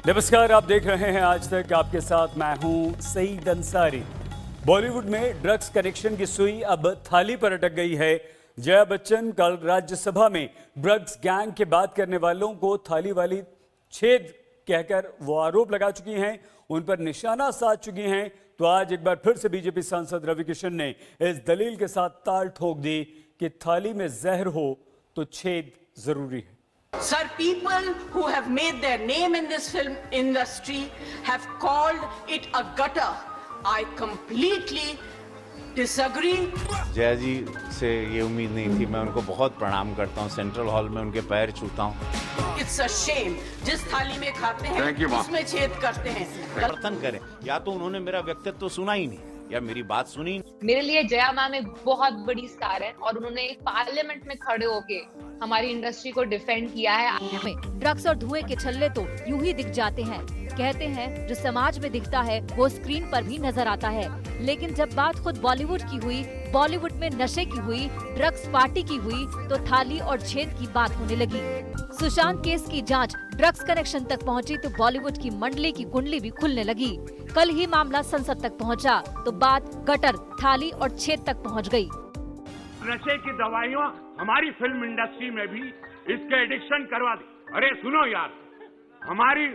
नमस्कार, आप देख रहे हैं आज तक। आपके साथ मैं हूं सईद अंसारी। बॉलीवुड में ड्रग्स कनेक्शन की सुई अब थाली पर अटक गई है। जया बच्चन कल राज्यसभा में ड्रग्स गैंग के बात करने वालों को थाली वाली छेद कहकर वो आरोप लगा चुकी हैं, उन पर निशाना साध चुकी हैं। तो आज एक बार फिर से बीजेपी सांसद रवि किशन ने इस दलील के साथ ताल ठोक दी कि थाली में जहर हो तो छेद जरूरी है। Sir, people who have made their name in this film industry have called it a gutter. I completely disagree. Jaya जी से ये उम्मीद नहीं थी। मैं उनको बहुत प्रणाम करता हूँ, सेंट्रल हॉल में उनके पैर छूता हूँ। It's a shame. जिस थाली में खाते हैं उसमें छेद करते हैं। समर्थन करें, या तो उन्होंने मेरा व्यक्तित्व सुना ही नहीं या मेरी बात सुनी। मेरे लिए जया मैम एक बहुत बड़ी स्टार है और उन्होंने पार्लियामेंट में खड़े होके हमारी इंडस्ट्री को डिफेंड किया है। ड्रग्स और धुएं के छल्ले तो यूं ही दिख जाते हैं। कहते हैं जो समाज में दिखता है वो स्क्रीन पर भी नजर आता है, लेकिन जब बात खुद बॉलीवुड की हुई, बॉलीवुड में नशे की हुई, ड्रग्स पार्टी की हुई, तो थाली और छेद की बात होने लगी। सुशांत केस की जांच ड्रग्स कनेक्शन तक पहुंची तो बॉलीवुड की मंडली की कुंडली भी खुलने लगी। कल ही मामला संसद तक पहुंचा तो बात गटर, थाली और छेद तक पहुंच गई। नशे की दवाइयाँ हमारी फिल्म इंडस्ट्री में भी इसके एडिक्शन करवा दी। अरे सुनो यार, हमारी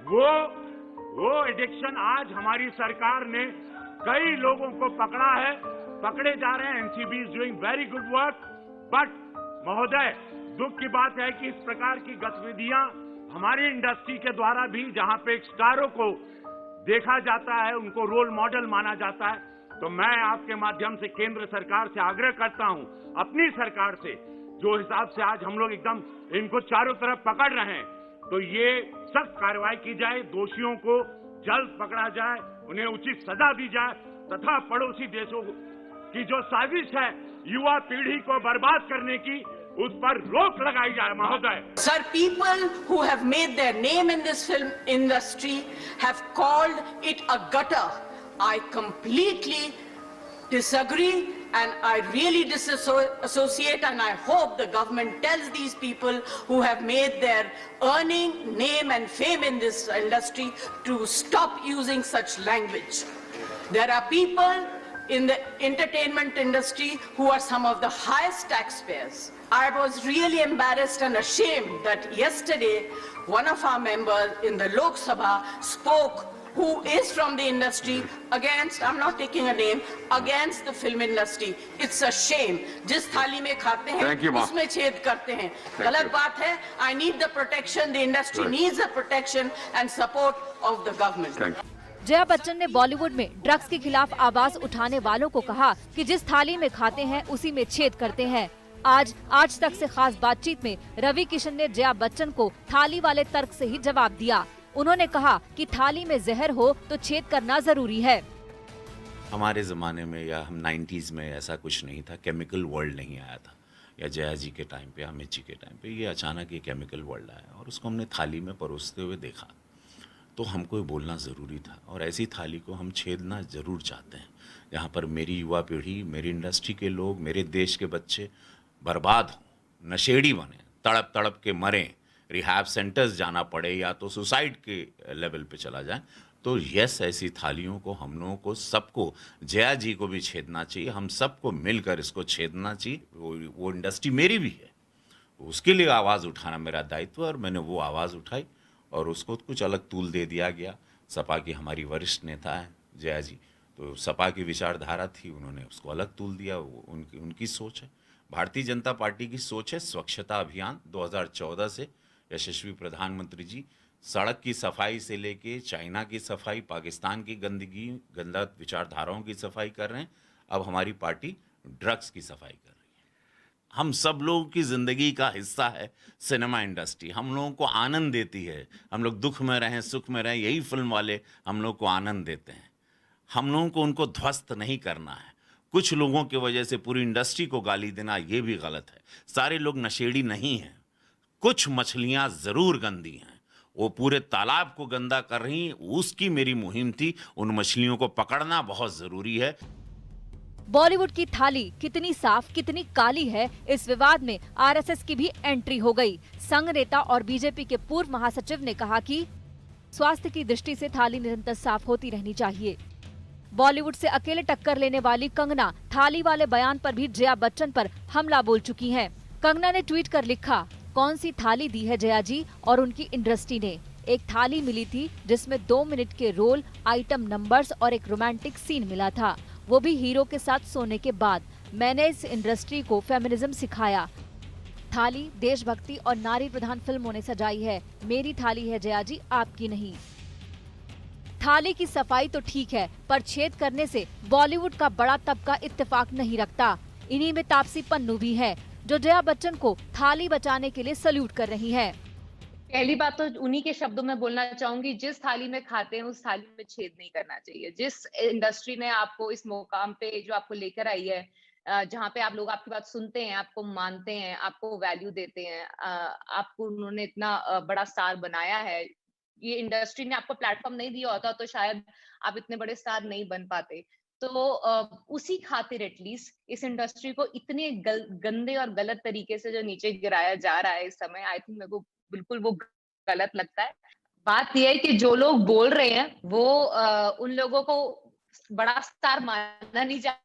वो एडिक्शन आज हमारी सरकार ने कई लोगों को पकड़ा है, पकड़े जा रहे हैं। NCB is doing very good work. But महोदय, दुख की बात है कि इस प्रकार की गतिविधियां हमारी इंडस्ट्री के द्वारा भी, जहां पे स्टारों को देखा जाता है, उनको रोल मॉडल माना जाता है, तो मैं आपके माध्यम से केंद्र सरकार से आग्रह करता हूं, अपनी सरकार से, जो हिसाब से आज हम लोग एकदम इनको चारों तरफ पकड़ रहे हैं, तो ये सख्त कार्रवाई की जाए, दोषियों को जल्द पकड़ा जाए, उन्हें उचित सजा दी जाए, तथा पड़ोसी देशों की जो साजिश है युवा पीढ़ी को बर्बाद करने की, उस पर रोक लगाई जाए महोदय। Sir, people who have made their name in this film industry have called it a gutter. I completely disagree and I really disassociate, and I hope the government tells these people who have made their earning, name and fame in this industry to stop using such language. There are people in the entertainment industry who are some of the highest taxpayers. I was really embarrassed and ashamed that yesterday one of our members in the Lok Sabha spoke, who is from the industry, against, I'm not taking a name, against the film industry. It's a shame. जिस थाली में खाते हैं उसमें छेद करते हैं, गलत बात है। I need the protection, the industry needs the protection and support of the government. Jaya Bachchan ने बॉलीवुड में ड्रग्स के खिलाफ आवाज उठाने वालों को कहा कि जिस थाली में खाते हैं उसी में छेद करते हैं। आज तक से खास बातचीत में रवि किशन ने जया बच्चन को थाली वाले तर्क से ही जवाब दिया। उन्होंने कहा कि थाली में जहर हो तो छेद करना जरूरी है। हमारे ज़माने में या हम 90s में ऐसा कुछ नहीं था, केमिकल वर्ल्ड नहीं आया था, या जया जी के टाइम पे, अमित जी के टाइम पे ये अचानक ये केमिकल वर्ल्ड आया और उसको हमने थाली में परोसते हुए देखा, तो हमको बोलना ज़रूरी था। और ऐसी थाली को हम छेदना ज़रूर चाहते हैं, जहाँ पर मेरी युवा पीढ़ी, मेरी इंडस्ट्री के लोग, मेरे देश के बच्चे बर्बाद हों, नशेड़ी बने, तड़प तड़प के मरें, रिहैब सेंटर्स जाना पड़े या तो सुसाइड के लेवल पे चला जाए। तो यस, ऐसी थालियों को हम लोगों को सबको, जया जी को भी छेदना चाहिए, हम सबको मिलकर इसको छेदना चाहिए। वो इंडस्ट्री मेरी भी है, उसके लिए आवाज़ उठाना मेरा दायित्व है और मैंने वो आवाज़ उठाई और उसको कुछ अलग तूल दे दिया गया। सपा की हमारी वरिष्ठ नेता हैं जया जी, तो सपा की विचारधारा थी, उन्होंने उसको अलग तूल दिया, वो उनकी सोच है। भारतीय जनता पार्टी की सोच है स्वच्छता अभियान 2014 से यशस्वी प्रधानमंत्री जी सड़क की सफाई से लेके चाइना की सफाई, पाकिस्तान की गंदगी, गंदा विचारधाराओं की सफाई कर रहे हैं। अब हमारी पार्टी ड्रग्स की सफाई कर रही है। हम सब लोगों की ज़िंदगी का हिस्सा है सिनेमा इंडस्ट्री, हम लोगों को आनंद देती है। हम लोग दुख में रहें, सुख में रहें, यही फिल्म वाले हम लोग को आनंद देते हैं। हम लोगों को उनको ध्वस्त नहीं करना है। कुछ लोगों की वजह से पूरी इंडस्ट्री को गाली देना ये भी गलत है। सारे लोग नशेड़ी नहीं हैं, कुछ मछलियां ज़रूर गंदी हैं, वो पूरे तालाब को गंदा कर रही, उसकी मेरी मुहिम थी। उन मछलियों को पकड़ना बहुत ज़रूरी है। बॉलीवुड की थाली कितनी साफ कितनी काली है, इस विवाद में आरएसएस की भी एंट्री हो गई। संघ नेता और बीजेपी के पूर्व महासचिव ने कहा कि स्वास्थ्य की दृष्टि से थाली निरंतर साफ होती रहनी चाहिए। बॉलीवुड से अकेले टक्कर लेने वाली कंगना थाली वाले बयान पर भी जया बच्चन पर हमला बोल चुकी हैं। कंगना ने ट्वीट कर लिखा, कौन सी थाली दी है जया जी और उनकी इंडस्ट्री ने। एक थाली मिली थी जिसमें 2 मिनट के रोल, आइटम नंबर्स और एक रोमांटिक सीन मिला था, वो भी हीरो के साथ सोने के बाद। मैंने इस इंडस्ट्री को फेमिनिज्म सिखाया। थाली देशभक्ति और नारी प्रधान फिल्मों ने सजाई है। मेरी थाली है जया जी, आपकी नहीं। थाली की सफाई तो ठीक है, पर छेद करने से बॉलीवुड का बड़ा तबका इत्तेफाक नहीं रखता। इन्हीं में तापसी पन्नू भी है, जो जया बच्चन को थाली बचाने के लिए सल्यूट कर रही है। पहली बात तो उन्हीं के शब्दों में बोलना चाहूंगी, जिस थाली में खाते हैं उस थाली में छेद नहीं करना चाहिए। जिस इंडस्ट्री ने आपको इस मुकाम पे जो आपको लेकर आई है, जहाँ पे आप लोग आपकी बात सुनते हैं, आपको मानते हैं, आपको वैल्यू देते हैं, आपको उन्होंने इतना बड़ा स्टार बनाया है, ये इंडस्ट्री ने आपको प्लेटफॉर्म नहीं दिया होता तो शायद आप इतने बड़े स्टार नहीं बन पाते। तो उसी खातिर एटलीस्ट इस इंडस्ट्री को इतने गंदे और गलत तरीके से जो नीचे गिराया जा रहा है इस समय, आई थिंक मेरे को बिल्कुल वो गलत लगता है। बात यह है कि जो लोग बोल रहे हैं वो उन लोगों को बड़ा स्टार मानना नहीं जा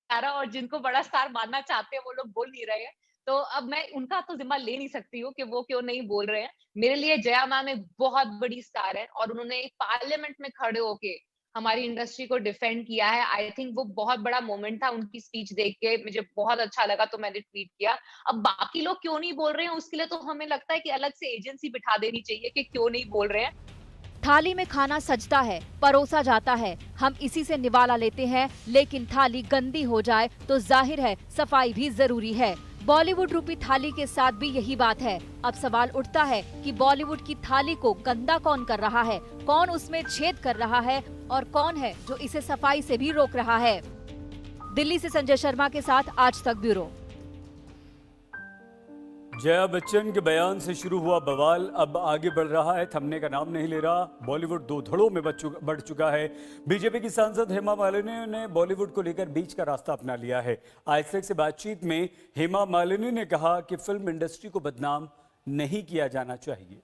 रहा, और जिनको बड़ा स्टार मानना चाहते हैं वो लोग बोल नहीं रहे हैं। तो अब मैं उनका तो जिम्मा ले नहीं सकती हूँ कि वो क्यों नहीं बोल रहे हैं। मेरे लिए जया मैम एक बहुत बड़ी स्टार है और उन्होंने पार्लियामेंट में खड़े होके हमारी इंडस्ट्री को डिफेंड किया है। आई थिंक वो बहुत बड़ा मोमेंट था। उनकी स्पीच देख के मुझे बहुत अच्छा लगा तो मैंने ट्वीट किया। अब बाकी लोग क्यों नहीं बोल रहे हैं उसके लिए तो हमें लगता है कि अलग से एजेंसी बिठा देनी चाहिए कि क्यों नहीं बोल रहे हैं। थाली में खाना सजता है, परोसा जाता है, हम इसी से निवाला लेते हैं, लेकिन थाली गंदी हो जाए तो जाहिर है सफाई भी जरूरी है। बॉलीवुड रूपी थाली के साथ भी यही बात है। अब सवाल उठता है कि बॉलीवुड की थाली को गंदा कौन कर रहा है, कौन उसमें छेद कर रहा है और कौन है जो इसे सफाई से भी रोक रहा है। दिल्ली से संजय शर्मा के साथ आज तक ब्यूरो। जया बच्चन के बयान से शुरू हुआ बवाल अब आगे बढ़ रहा है, थमने का नाम नहीं ले रहा। बॉलीवुड दो धड़ों में बढ़ चुका है। बीजेपी की सांसद हेमा मालिनी ने बॉलीवुड को लेकर बीच का रास्ता अपना लिया है। आज तक से बातचीत में हेमा मालिनी ने कहा कि फिल्म इंडस्ट्री को बदनाम नहीं किया जाना चाहिए।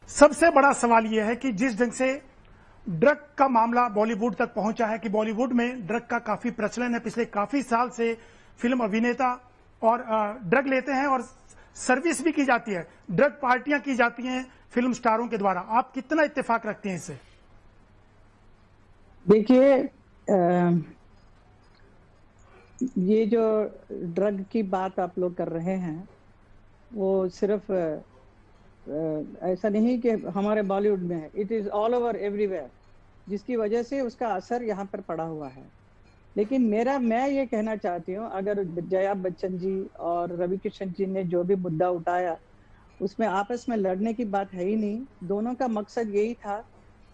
सबसे बड़ा सवाल यह है कि जिस ढंग से ड्रग का मामला बॉलीवुड तक पहुंचा है कि बॉलीवुड में ड्रग का काफी प्रचलन है। पिछले काफी साल से फिल्म अभिनेता और ड्रग लेते हैं और सर्विस भी की जाती है, ड्रग पार्टियां की जाती हैं फिल्म स्टारों के द्वारा। आप कितना इत्तेफाक रखते हैं इससे? देखिए, ये जो ड्रग की बात आप लोग कर रहे हैं वो सिर्फ ऐसा नहीं कि हमारे बॉलीवुड में है, it is all over everywhere, जिसकी वजह से उसका असर यहाँ पर पड़ा हुआ है। लेकिन मैं ये कहना चाहती हूँ, अगर जया बच्चन जी और रवि किशन जी ने जो भी मुद्दा उठाया उसमें आपस में लड़ने की बात है ही नहीं। दोनों का मकसद यही था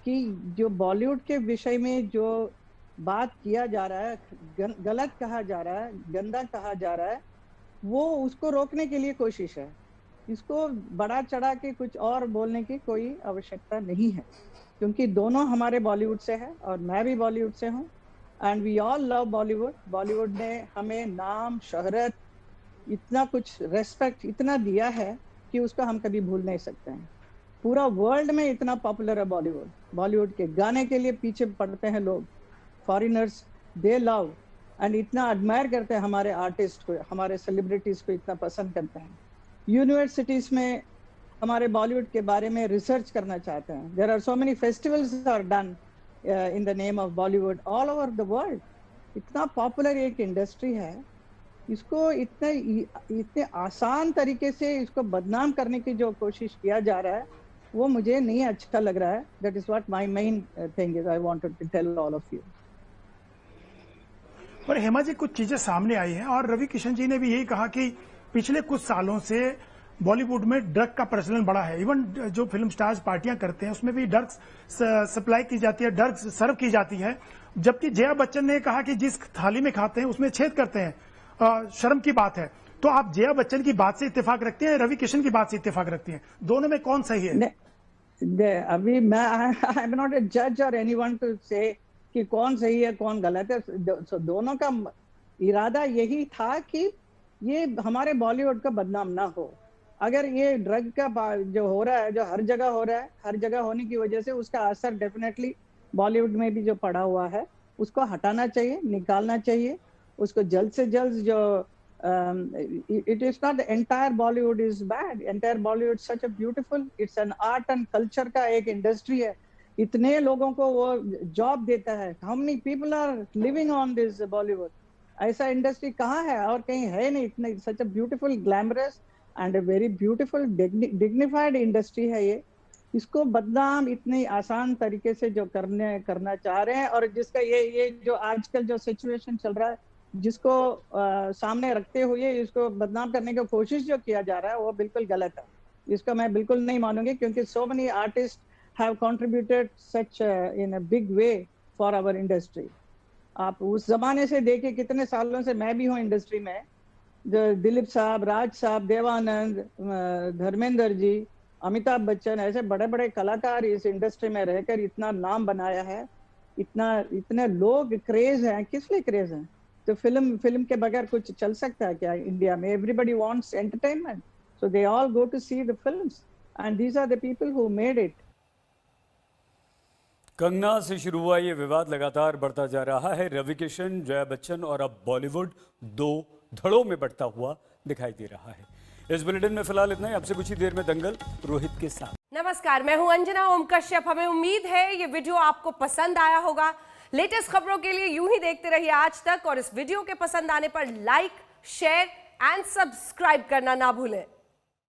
कि जो बॉलीवुड के विषय में जो बात किया जा रहा है, गलत कहा जा रहा है, गंदा कहा जा रहा है, वो उसको रोकने के लिए कोशिश है। इसको बढ़ा चढ़ा के कुछ और बोलने की कोई आवश्यकता नहीं है, क्योंकि दोनों हमारे बॉलीवुड से है और मैं भी बॉलीवुड से हूँ। And we all love Bollywood. Bollywood ने हमें नाम, शोहरत, इतना कुछ रेस्पेक्ट इतना दिया है कि उसको हम कभी भूल नहीं सकते हैं। पूरा वर्ल्ड में इतना पॉपुलर है बॉलीवुड। बॉलीवुड के गाने के लिए पीछे पड़ते हैं लोग, फॉरेनर्स, दे लव एंड इतना एडमायर करते हैं हमारे आर्टिस्ट को, हमारे सेलिब्रिटीज को इतना पसंद करते हैं। यूनिवर्सिटीज में हमारे बॉलीवुड के बारे में रिसर्च करना चाहते हैं। There are so many festivals are done in the name of Bollywood all over the world। इतना पॉपुलर एक इंडस्ट्री है, इसको इतने आसान तरीके से इसको बदनाम करने की जो कोशिश किया जा रहा है वो मुझे नहीं अच्छा लग रहा है। That is what my main thing is I wanted to tell all of you। पर हेमा जी, कुछ चीजें सामने आई हैं और रवि किशन जी ने भी यही कहा कि पिछले कुछ सालों से बॉलीवुड में ड्रग का प्रचलन बढ़ा है। इवन जो फिल्म स्टार्स पार्टियां करते हैं उसमें भी ड्रग्स सप्लाई की जाती है, ड्रग्स सर्व की जाती है। जबकि जया बच्चन ने कहा कि जिस थाली में खाते हैं उसमें छेद करते हैं, शर्म की बात है। तो आप जया बच्चन की बात से इत्तेफाक रखते हैं, रवि किशन की बात से इत्तेफाक रखती हैं? दोनों में कौन सही है? अभी मैं आई एम नॉट ए जज और एनीवन टू से कि कौन सही है कौन गलत है। दोनों का इरादा यही था कि ये हमारे बॉलीवुड का बदनाम ना हो। अगर ये ड्रग का जो हो रहा है, जो हर जगह हो रहा है, हर जगह होने की वजह से उसका असर डेफिनेटली बॉलीवुड में भी जो पड़ा हुआ है उसको हटाना चाहिए, निकालना चाहिए उसको जल्द से जल्द। जो it is not the entire Bollywood is bad, entire Bollywood such a beautiful, it's an art and culture का एक इंडस्ट्री है, इतने लोगों को वो जॉब देता है। how many people are living on this Bollywood? ऐसा इंडस्ट्री कहाँ है और कहीं है नहीं। इतने such a beautiful, glamorous and a very beautiful, dignified industry है ये। इसको बदनाम इतनी आसान तरीके से जो करना चाह रहे हैं, और जिसका ये जो आजकल जो सिचुएशन चल रहा है, जिसको सामने रखते हुए इसको बदनाम करने की कोशिश जो किया जा रहा है वो बिल्कुल गलत है। इसको मैं बिल्कुल नहीं मानूंगी, क्योंकि so many artist have contributed such in a big way for our industry. आप उस जमाने से देखिए, कितने सालों से मैं भी हूँ इंडस्ट्री में, जो दिलीप साहब, राज साहब, देवानंद, धर्मेंद्र जी, अमिताभ बच्चन, ऐसे बड़े बड़े कलाकार इस इंडस्ट्री में रहकर इतना नाम बनाया है। इतने लोग क्रेज हैं, किस लिए क्रेज हैं? तो फिल्म के बगैर कुछ चल सकता है क्या इंडिया में? Everybody wants entertainment, so they all go to see the films and these are the people who made it. Kangana से शुरू हुआ ये विवाद लगातार बढ़ता जा रहा है। रवि किशन, जया बच्चन और अब बॉलीवुड दो धड़ों में बढ़ता हुआ दिखाई दे रहा है। इस बुलेटिन में फिलहाल इतना ही। आपसे कुछ ही देर में दंगल रोहित के साथ। नमस्कार, मैं हूं अंजना ओम कश्यप। हमें उम्मीद है ये वीडियो आपको पसंद आया होगा। लेटेस्ट खबरों के लिए यूं ही देखते रहिए आज तक, और इस वीडियो के पसंद आने पर लाइक, शेयर एंड सब्सक्राइब करना ना भूलें।